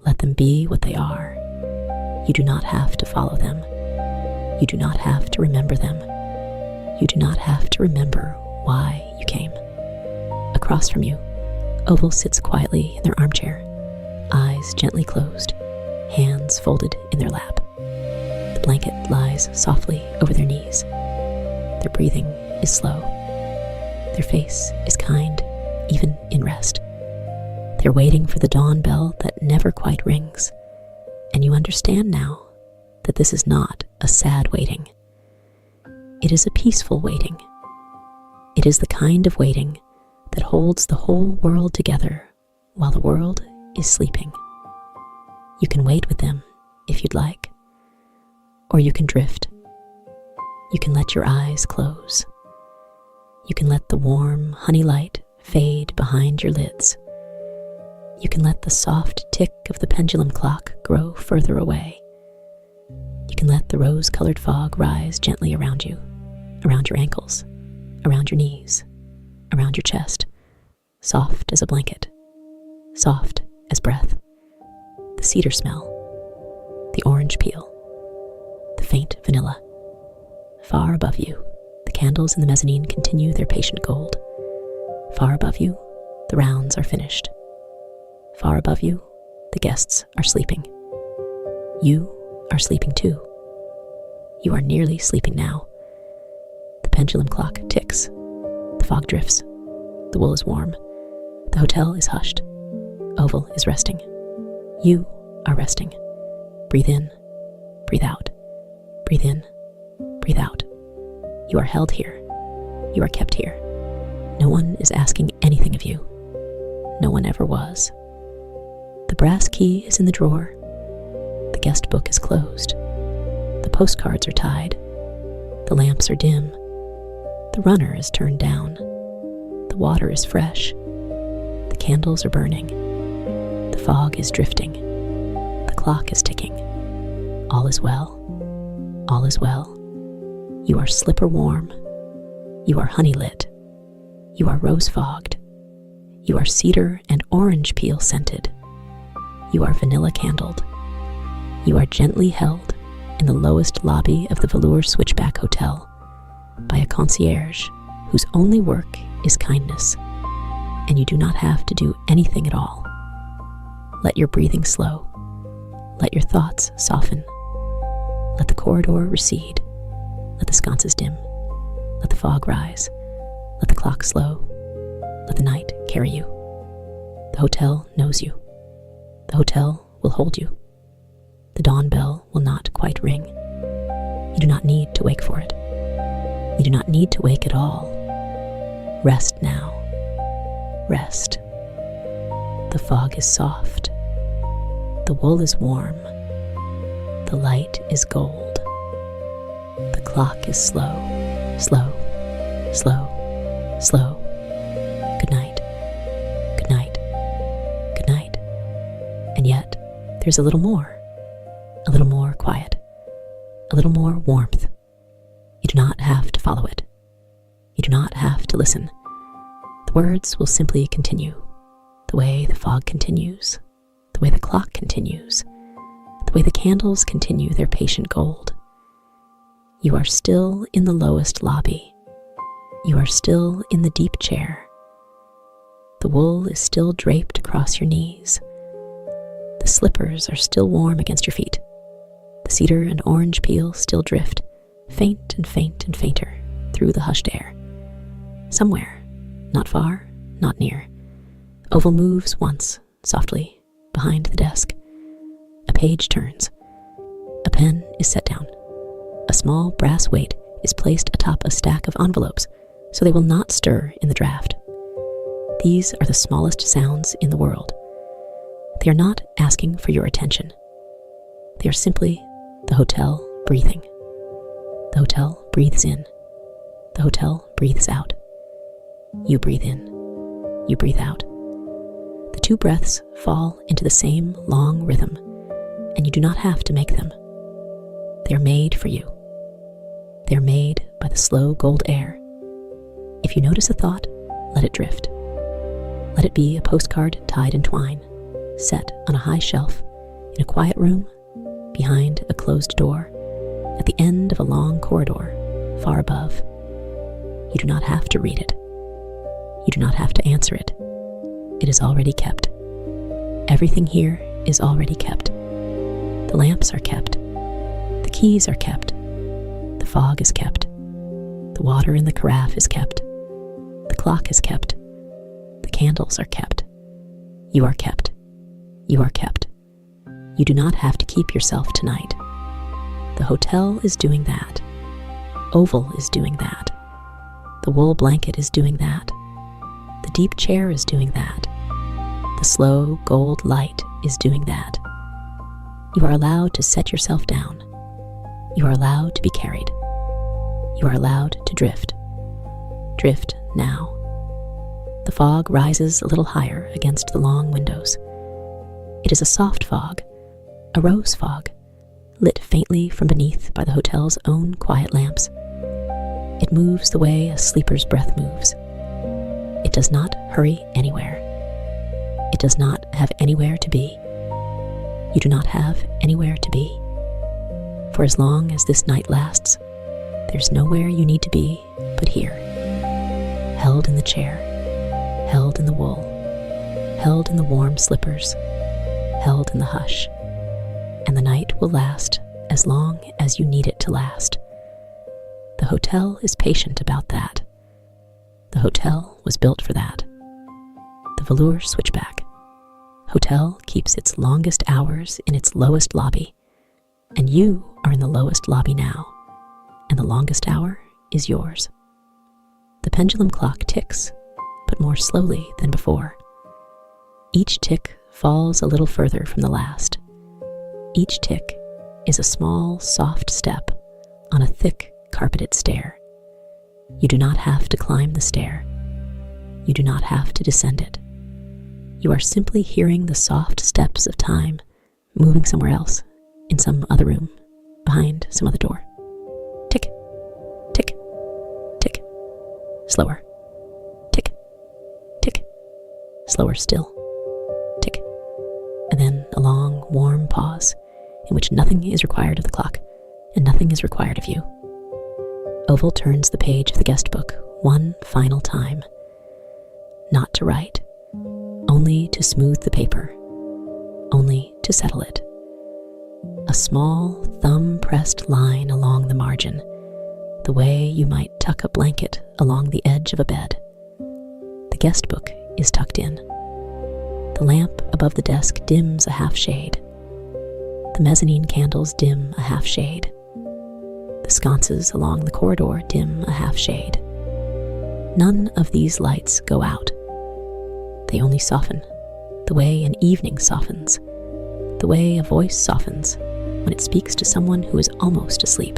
Let them be what they are. You do not have to follow them. You do not have to remember them. You do not have to remember why you came. Across from you, Ovell sits quietly in their armchair, eyes gently closed, hands folded in their lap. The blanket lies softly over their knees. Their breathing is slow. Their face is kind, even in rest. They're waiting for the dawn bell that never quite rings, and you understand now that this is not a sad waiting. It is a peaceful waiting. It is the kind of waiting that holds the whole world together while the world is sleeping. You can wait with them if you'd like, or you can drift. You can let your eyes close. You can let the warm honey light fade behind your lids. You can let the soft tick of the pendulum clock grow further away. You can let the rose-colored fog rise gently around you, around your ankles, around your knees, around your chest, soft as a blanket, soft as breath. The cedar smell, the orange peel, the faint vanilla. Far above you, the candles in the mezzanine continue their patient gold. Far above you, the rounds are finished. Far above you, the guests are sleeping. You are sleeping too. You are nearly sleeping now. The pendulum clock ticks. The fog drifts. The wool is warm. The hotel is hushed. Ovell is resting. You are resting. Breathe in, breathe out. Breathe in, breathe out. You are held here. You are kept here. No one is asking anything of you. No one ever was. The brass key is in the drawer. The guest book is closed. The postcards are tied. The lamps are dim. The runner is turned down. The water is fresh. The candles are burning. The fog is drifting. The clock is ticking. All is well. All is well. You are slipper warm. You are honey lit. You are rose fogged. You are cedar and orange peel scented. You are vanilla candled. You are gently held in the lowest lobby of the Velour Switchback Hotel by a concierge whose only work is kindness, and you do not have to do anything at all. Let your breathing slow. Let your thoughts soften. Let the corridor recede. Let the sconces dim. Let the fog rise. Let the clock slow. Let the night carry you. The hotel knows you. The hotel will hold you. The dawn bell will not quite ring. You do not need to wake for it. You do not need to wake at all. Rest now. Rest. The fog is soft. The wool is warm. The light is gold. The clock is slow, slow, slow, slow. Good night. Good night. Good night. And yet, there's a little more quiet, a little more warmth. You do not have to follow it. You do not have to listen. The words will simply continue, the way the fog continues, the way the clock continues, the way the candles continue their patient gold. You are still in the lowest lobby. You are still in the deep chair. The wool is still draped across your knees. The slippers are still warm against your feet. The cedar and orange peel still drift, faint and faint and fainter, through the hushed air. Somewhere, not far, not near, Ovell moves once, softly, behind the desk. A page turns. A pen is set down. A small brass weight is placed atop a stack of envelopes, so they will not stir in the draft. These are the smallest sounds in the world. They are not asking for your attention. They are simply the hotel breathing. The hotel breathes in. The hotel breathes out. You breathe in. You breathe out. The two breaths fall into the same long rhythm, and you do not have to make them. They are made for you. They are made by the slow gold air. If you notice a thought, let it drift. Let it be a postcard tied in twine, set on a high shelf, in a quiet room, behind a closed door, at the end of a long corridor, far above. You do not have to read it. You do not have to answer it. It is already kept. Everything here is already kept. The lamps are kept. The keys are kept. The fog is kept. The water in the carafe is kept. The clock is kept. The candles are kept. You are kept. You are kept. You do not have to keep yourself tonight. The hotel is doing that. Ovell is doing that. The wool blanket is doing that. The deep chair is doing that. The slow gold light is doing that. You are allowed to set yourself down. You are allowed to be carried. You are allowed to drift. Drift now. The fog rises a little higher against the long windows. It is a soft fog, a rose fog, lit faintly from beneath by the hotel's own quiet lamps. It moves the way a sleeper's breath moves. It does not hurry anywhere. It does not have anywhere to be. You do not have anywhere to be. For as long as this night lasts, there's nowhere you need to be but here, held in the chair, held in the wool, held in the warm slippers, held in the hush, and the night will last as long as you need it to last. The hotel is patient about that. The hotel was built for that. The Velour Switchback Hotel keeps its longest hours in its lowest lobby, and you are in the lowest lobby now, and the longest hour is yours. The pendulum clock ticks, but more slowly than before. Each tick falls a little further from the last. Each tick is a small, soft step on a thick, carpeted stair. You do not have to climb the stair. You do not have to descend it. You are simply hearing the soft steps of time moving somewhere else, in some other room, behind some other door. Tick, tick, tick. Slower. Tick, tick. Slower still. Tick. And then a long, warm pause in which nothing is required of the clock and nothing is required of you. Ovell turns the page of the guestbook one final time. Not to write, only to smooth the paper, only to settle it. A small, thumb-pressed line along the margin, the way you might tuck a blanket along the edge of a bed. The guestbook is tucked in. The lamp above the desk dims a half shade. The mezzanine candles dim a half shade. The sconces along the corridor dim a half shade. None of these lights go out. They only soften, the way an evening softens, the way a voice softens when it speaks to someone who is almost asleep.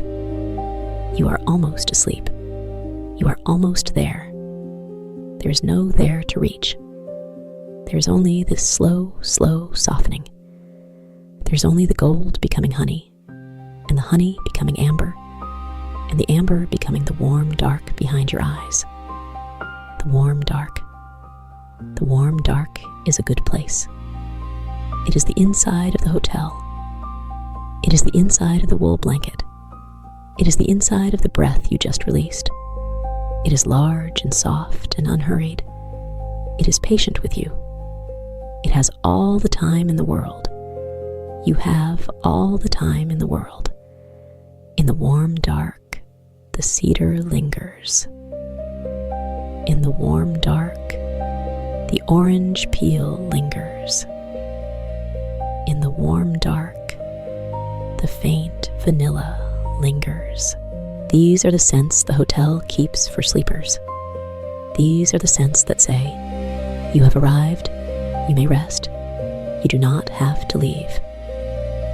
You are almost asleep. You are almost there. There is no there to reach. There is only this slow, slow softening. There is only the gold becoming honey, and the honey becoming amber, and the amber becoming the warm dark behind your eyes. The warm dark. The warm dark is a good place. It is the inside of the hotel. It is the inside of the wool blanket. It is the inside of the breath you just released. It is large and soft and unhurried. It is patient with you. It has all the time in the world. You have all the time in the world. In the warm dark, the cedar lingers. In the warm dark, the orange peel lingers. In the warm dark, the faint vanilla lingers. These are the scents the hotel keeps for sleepers. These are the scents that say, you have arrived, you may rest, you do not have to leave.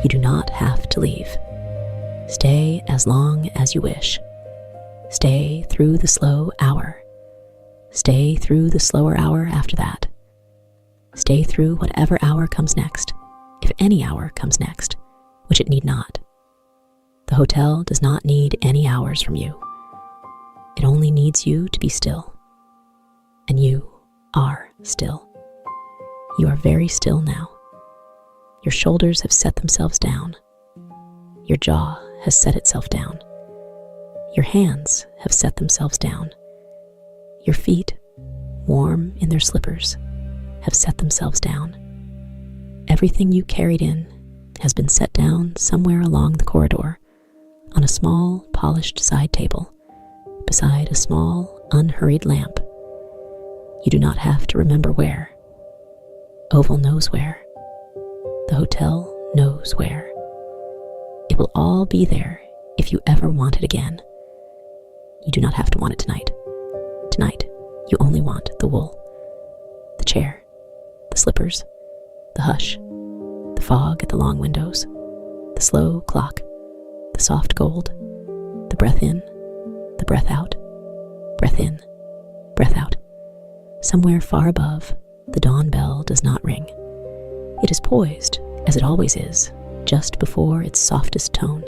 You do not have to leave. Stay as long as you wish. Stay through the slow hour. Stay through the slower hour after that. Stay through whatever hour comes next, if any hour comes next, which it need not. The hotel does not need any hours from you. It only needs you to be still. And you are still. You are very still now. Your shoulders have set themselves down. Your jaw has set itself down. Your hands have set themselves down. Your feet, warm in their slippers, have set themselves down. Everything you carried in has been set down somewhere along the corridor on a small, polished side table beside a small, unhurried lamp. You do not have to remember where. Ovell knows where. The hotel knows where. It will all be there if you ever want it again. You do not have to want it tonight. Tonight, you only want the wool, the chair, the slippers, the hush, the fog at the long windows, the slow clock, the soft gold, the breath in, the breath out, breath in, breath out. Somewhere far above, the dawn bell does not ring. It is poised, as it always is, just before its softest tone.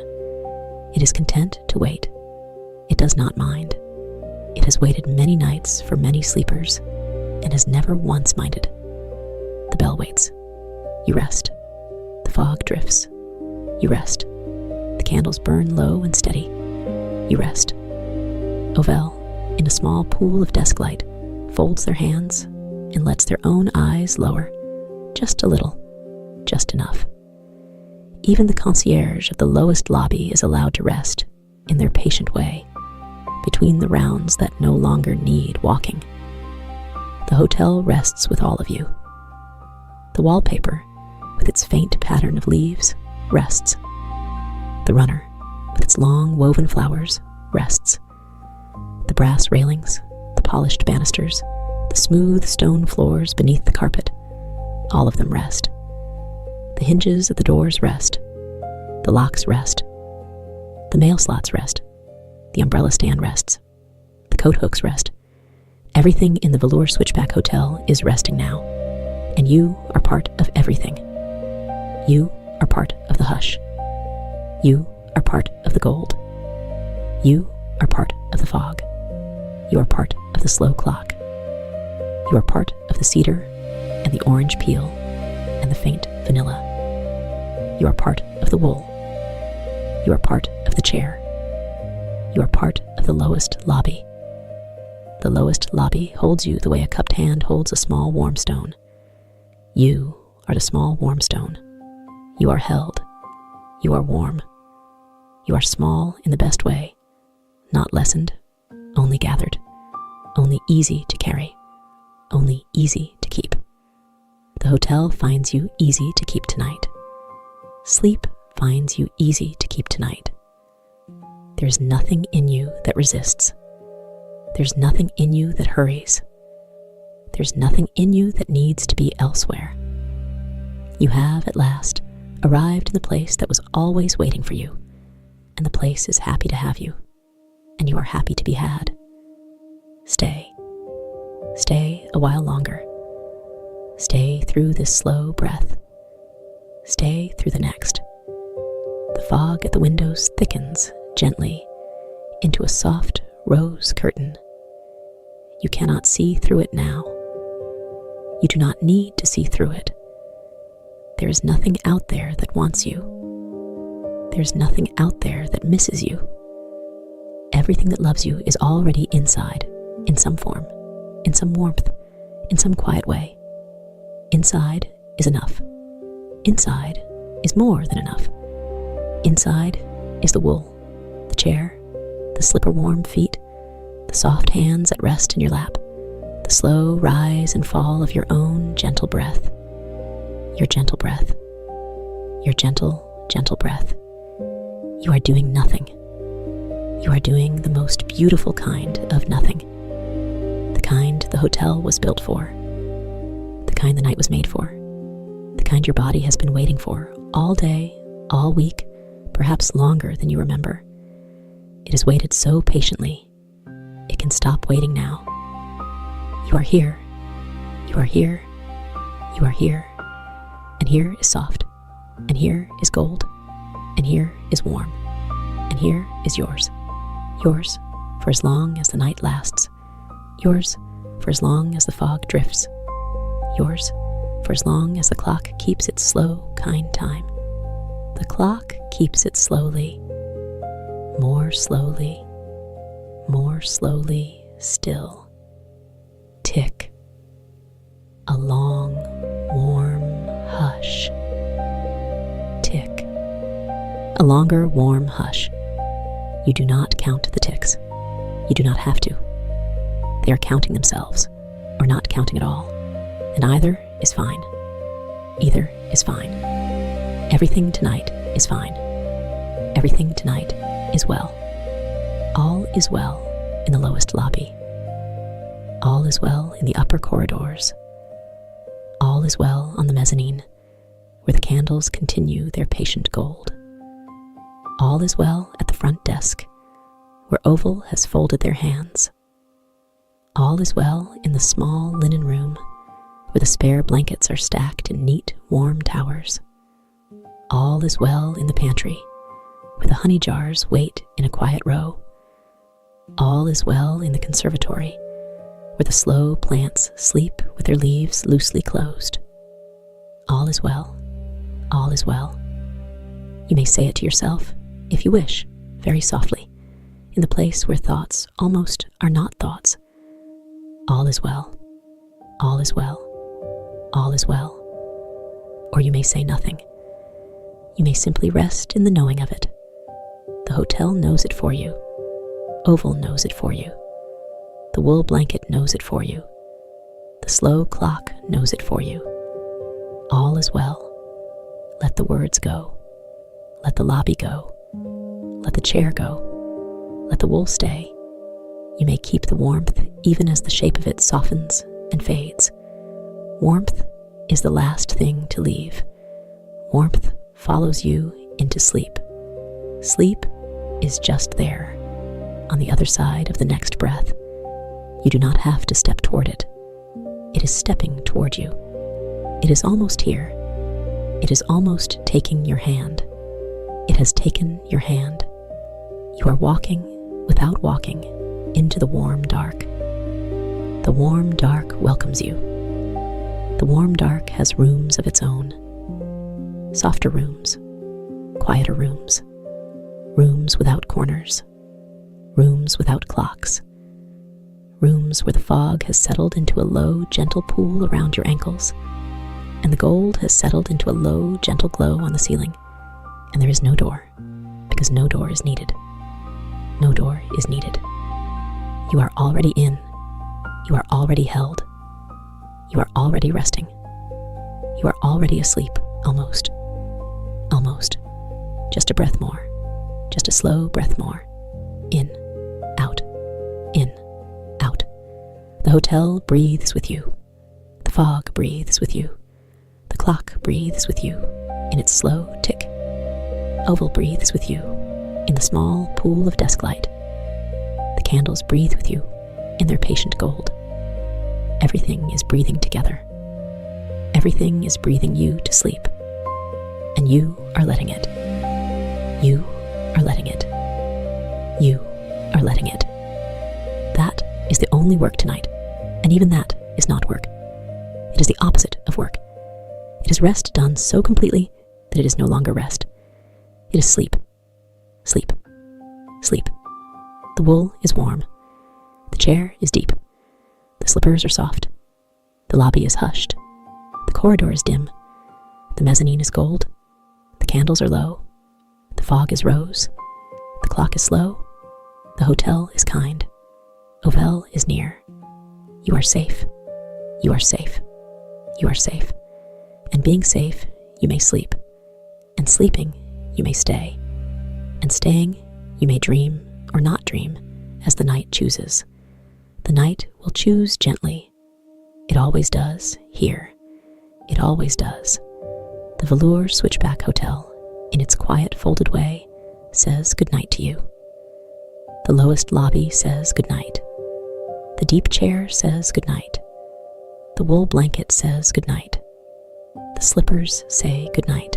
It is content to wait. It does not mind. It has waited many nights for many sleepers, and has never once minded. The bell waits. You rest. The fog drifts. You rest. The candles burn low and steady. You rest. Ovell, in a small pool of desk light, folds their hands and lets their own eyes lower, just a little, just enough. Even the concierge of the lowest lobby is allowed to rest, in their patient way, between the rounds that no longer need walking. The hotel rests with all of you. The wallpaper, with its faint pattern of leaves, rests. The runner, with its long woven flowers, rests. The brass railings, the polished banisters, the smooth stone floors beneath the carpet, all of them rest. The hinges of the doors rest. The locks rest. The mail slots rest. The umbrella stand rests. The coat hooks rest. Everything in the Velour Switchback Hotel is resting now, and you are part of everything. You are part of the hush. You are part of the gold. You are part of the fog. You are part of the slow clock. You are part of the cedar and the orange peel and the faint vanilla. You are part of the wool. You are part of the chair. You are part of the lowest lobby. The lowest lobby holds you the way a cupped hand holds a small warm stone. You are the small warm stone. You are held. You are warm. You are small in the best way, not lessened, only gathered, only easy to carry, only easy to keep. The hotel finds you easy to keep tonight. Sleep finds you easy to keep tonight. There's nothing in you that resists. There's nothing in you that hurries. There's nothing in you that needs to be elsewhere. You have, at last, arrived in the place that was always waiting for you, and the place is happy to have you, and you are happy to be had. Stay. Stay a while longer. Stay through this slow breath. Stay through the next. The fog at the windows thickens gently into a soft rose curtain. You cannot see through it now. You do not need to see through it. There is nothing out there that wants you. There's nothing out there that misses you. Everything that loves you is already inside, in some form, in some warmth, in some quiet way. Inside is enough. Inside is more than enough. Inside is the wool, the chair, the slipper-warm feet, the soft hands at rest in your lap, the slow rise and fall of your own gentle breath. Your gentle breath. Your gentle, gentle breath. You are doing nothing. You are doing the most beautiful kind of nothing. The kind the hotel was built for. The kind the night was made for. The kind your body has been waiting for all day, all week, perhaps longer than you remember. It has waited so patiently. It can stop waiting now. You are here. You are here. You are here. And here is soft. And here is gold. And here is warm. And here is yours. Yours for as long as the night lasts. Yours for as long as the fog drifts. Yours for as long as the clock keeps its slow, kind time. The clock keeps it slowly, more slowly still. Tick. A long, warm hush. Tick. A longer, warm hush. You do not count the ticks. You do not have to. They are counting themselves, or not counting at all, and either is fine. Either is fine. Everything tonight is fine. Everything tonight is well. All is well in the lowest lobby. All is well in the upper corridors. All is well on the mezzanine, where the candles continue their patient gold. All is well at the front desk, where Ovell has folded their hands. All is well in the small linen room, where the spare blankets are stacked in neat, warm towers. All is well in the pantry, where the honey jars wait in a quiet row. All is well in the conservatory, where the slow plants sleep with their leaves loosely closed. All is well. All is well. You may say it to yourself, if you wish, very softly, in the place where thoughts almost are not thoughts. All is well. All is well. All is well. Or you may say nothing. You may simply rest in the knowing of it. The hotel knows it for you. Ovell knows it for you. The wool blanket knows it for you. The slow clock knows it for you. All is well. Let the words go. Let the lobby go. Let the chair go. Let the wool stay. You may keep the warmth even as the shape of it softens and fades. Warmth is the last thing to leave. Warmth follows you into sleep. Sleep is just there, on the other side of the next breath. You do not have to step toward it. It is stepping toward you. It is almost here. It is almost taking your hand. It has taken your hand. You are walking without walking into the warm dark. The warm dark welcomes you. The warm dark has rooms of its own. Softer rooms, quieter rooms, rooms without corners, rooms without clocks, rooms where the fog has settled into a low, gentle pool around your ankles, and the gold has settled into a low, gentle glow on the ceiling, and there is no door, because no door is needed. No door is needed. You are already in. You are already held. You are already resting. You are already asleep, almost. Almost. Just a breath more. Just a slow breath more. In, out, in, out. The hotel breathes with you. The fog breathes with you. The clock breathes with you in its slow tick. Ovell breathes with you in the small pool of desk light. The candles breathe with you in their patient gold. Everything is breathing together. Everything is breathing you to sleep. And you are letting it. You are letting it. You are letting it. That is the only work tonight, and even that is not work. It is the opposite of work. It is rest done so completely that it is no longer rest. It is sleep. Sleep. Sleep. The wool is warm. The chair is deep. The slippers are soft. The lobby is hushed. The corridor is dim. The mezzanine is gold. The candles are low. The fog is rose. The clock is slow. The hotel is kind. Ovell is near. You are safe. You are safe. You are safe. And being safe, you may sleep. And sleeping, you may stay. And staying, you may dream or not dream, as the night chooses. The night will choose gently. It always does, here. It always does. The Velour Switchback Hotel, in its quiet, folded way, says goodnight to you. The lowest lobby says goodnight. The deep chair says goodnight. The wool blanket says goodnight. The slippers say goodnight.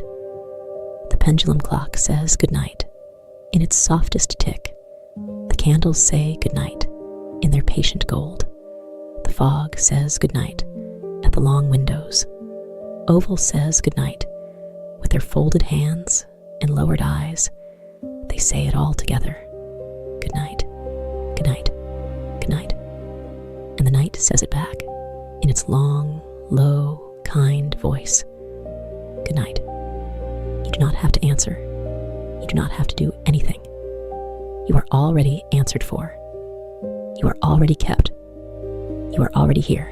The pendulum clock says goodnight. In its softest tick, the candles say goodnight in their patient gold. The fog says goodnight at the long windows. Ovell says goodnight with their folded hands and lowered eyes. They say it all together. Good night. Good night. Good night. And the night says it back in its long, low, kind voice. Good night. You do not have to answer. You do not have to do anything. You are already answered for. You are already kept. You are already here.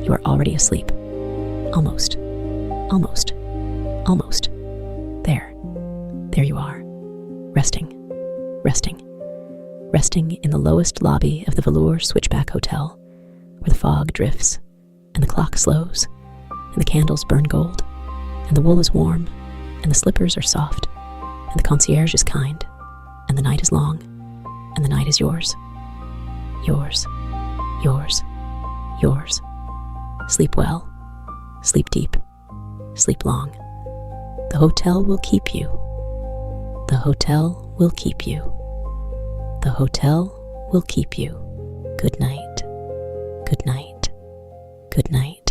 You are already asleep. Almost. Almost. Almost. There. There you are. Resting. Resting. resting in the lowest lobby of the Velour Switchback Hotel, where the fog drifts, and the clock slows, and the candles burn gold, and the wool is warm, and the slippers are soft, and the concierge is kind, and the night is long, and the night is yours. Yours, yours, yours. Sleep well, sleep deep, sleep long. The hotel will keep you. The hotel will keep you. The hotel will keep you. Good night. Good night. Good night.